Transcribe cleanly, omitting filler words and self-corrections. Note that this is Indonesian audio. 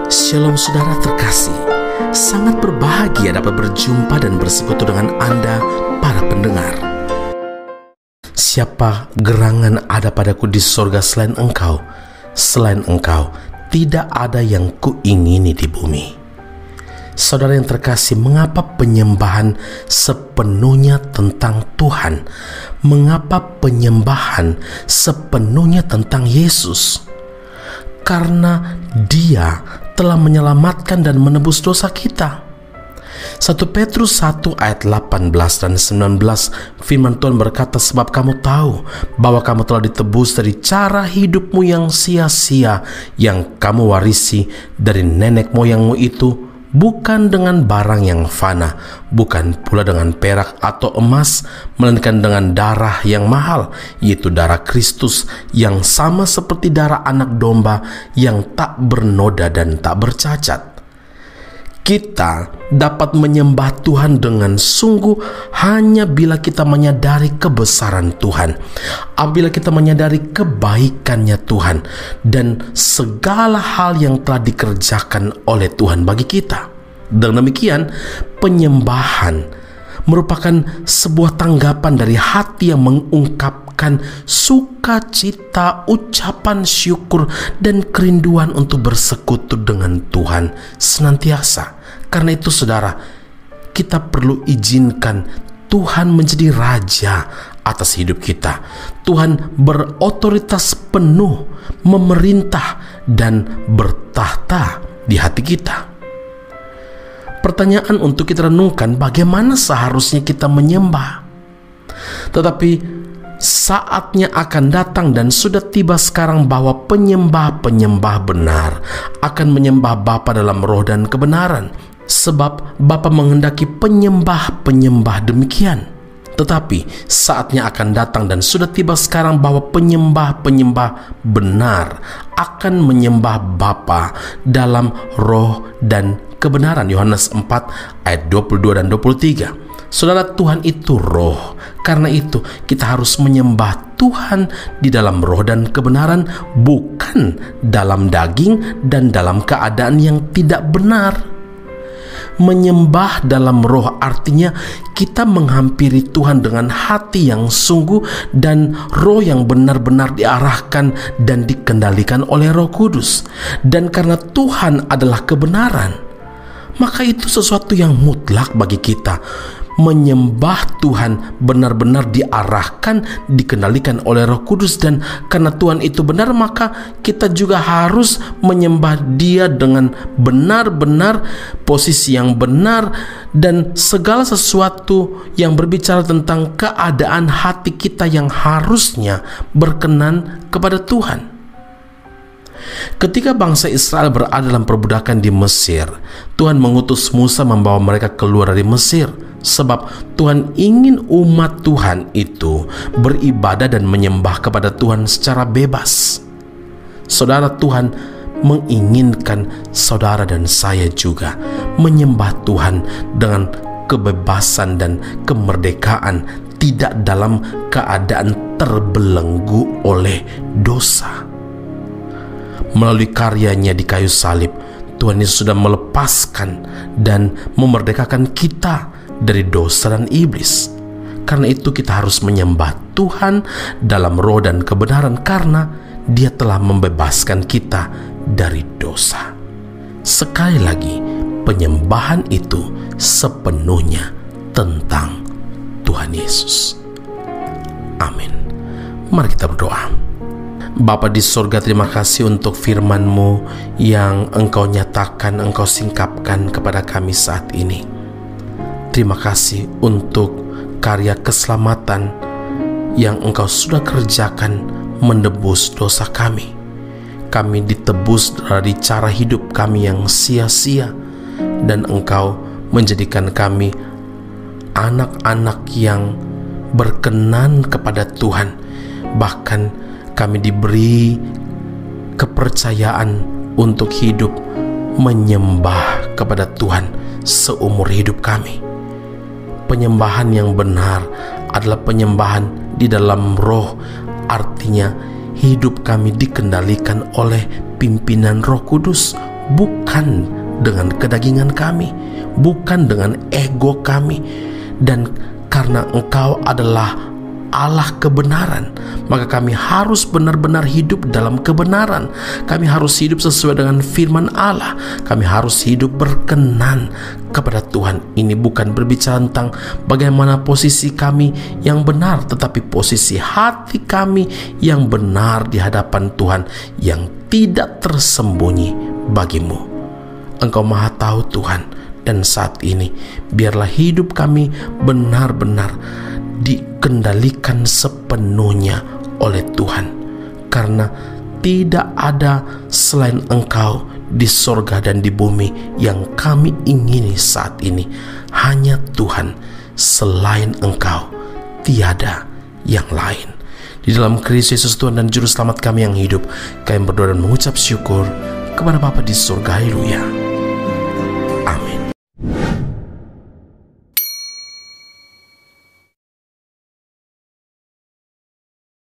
Shalom saudara terkasih, sangat berbahagia dapat berjumpa dan bersekutu dengan Anda para pendengar. Siapa gerangan ada padaku di sorga selain Engkau? Selain Engkau, tidak ada yang kuingini di bumi. Saudara yang terkasih, mengapa penyembahan sepenuhnya tentang Tuhan? Mengapa penyembahan sepenuhnya tentang Yesus? Karena Dia telah menyelamatkan dan menebus dosa kita. 1 Petrus 1 ayat 18 dan 19, firman Tuhan berkata, sebab kamu tahu bahwa kamu telah ditebus dari cara hidupmu yang sia-sia yang kamu warisi dari nenek moyangmu itu, bukan dengan barang yang fana, bukan pula dengan perak atau emas, melainkan dengan darah yang mahal, yaitu darah Kristus, yang sama seperti darah anak domba yang tak bernoda dan tak bercacat. Kita dapat menyembah Tuhan dengan sungguh hanya bila kita menyadari kebesaran Tuhan, apabila kita menyadari kebaikannya Tuhan dan segala hal yang telah dikerjakan oleh Tuhan bagi kita. Dengan demikian, penyembahan merupakan sebuah tanggapan dari hati yang mengungkapkan sukacita, ucapan syukur, dan kerinduan untuk bersekutu dengan Tuhan senantiasa. Karena itu saudara, kita perlu izinkan Tuhan menjadi raja atas hidup kita. Tuhan berotoritas penuh, memerintah dan bertahta di hati kita. Pertanyaan untuk kita renungkan, bagaimana seharusnya kita menyembah? Tetapi saatnya akan datang dan sudah tiba sekarang bahwa penyembah-penyembah benar akan menyembah Bapa dalam roh dan kebenaran. Sebab Bapa menghendaki penyembah-penyembah demikian. Tetapi saatnya akan datang dan sudah tiba sekarang bahwa penyembah-penyembah benar akan menyembah Bapa dalam roh dan kebenaran. Yohanes 4 ayat 22 dan 23. Saudara, Tuhan itu roh. Karena itu kita harus menyembah Tuhan di dalam roh dan kebenaran, bukan dalam daging dan dalam keadaan yang tidak benar. Menyembah dalam roh artinya kita menghampiri Tuhan dengan hati yang sungguh dan roh yang benar-benar diarahkan dan dikendalikan oleh Roh Kudus. Dan karena Tuhan adalah kebenaran, maka itu sesuatu yang mutlak bagi kita. Menyembah Tuhan benar-benar diarahkan, dikendalikan oleh Roh Kudus, dan karena Tuhan itu benar, maka kita juga harus menyembah Dia dengan benar-benar, posisi yang benar, dan segala sesuatu yang berbicara tentang keadaan hati kita yang harusnya berkenan kepada Tuhan. Ketika bangsa Israel berada dalam perbudakan di Mesir, Tuhan mengutus Musa membawa mereka keluar dari Mesir. Sebab Tuhan ingin umat Tuhan itu beribadah dan menyembah kepada Tuhan secara bebas. Saudara, Tuhan menginginkan saudara dan saya juga menyembah Tuhan dengan kebebasan dan kemerdekaan, tidak dalam keadaan terbelenggu oleh dosa. Melalui karyanya di kayu salib, Tuhan Yesus sudah melepaskan dan memerdekakan kita dari dosa dan iblis. Karena itu kita harus menyembah Tuhan dalam roh dan kebenaran, karena Dia telah membebaskan kita dari dosa. Sekali lagi, penyembahan itu sepenuhnya tentang Tuhan Yesus. Amin. Mari kita berdoa. Bapa di sorga, terima kasih untuk firman-Mu yang Engkau nyatakan, Engkau singkapkan kepada kami saat ini. Terima kasih untuk karya keselamatan yang Engkau sudah kerjakan menebus dosa kami. Kami ditebus dari cara hidup kami yang sia-sia, dan Engkau menjadikan kami anak-anak yang berkenan kepada Tuhan. Bahkan kami diberi kepercayaan untuk hidup menyembah kepada Tuhan seumur hidup kami. Penyembahan yang benar adalah penyembahan di dalam roh, artinya hidup kami dikendalikan oleh pimpinan Roh Kudus, bukan dengan kedagingan kami, bukan dengan ego kami. Dan karena Engkau adalah Allah kebenaran, maka kami harus benar-benar hidup dalam kebenaran. Kami harus hidup sesuai dengan firman Allah. Kami harus hidup berkenan kepada Tuhan. Ini bukan berbicara tentang bagaimana posisi kami yang benar, tetapi posisi hati kami yang benar di hadapan Tuhan, yang tidak tersembunyi bagimu. Engkau Maha Tahu Tuhan, dan saat ini biarlah hidup kami benar-benar dikendalikan sepenuhnya oleh Tuhan, karena tidak ada selain Engkau di sorga dan di bumi yang kami ingini saat ini. Hanya Tuhan, selain Engkau tiada yang lain. Di dalam Kristus Yesus Tuhan dan Juru Selamat kami yang hidup, kami berdoa dan mengucap syukur kepada Bapa di surga. Haleluya.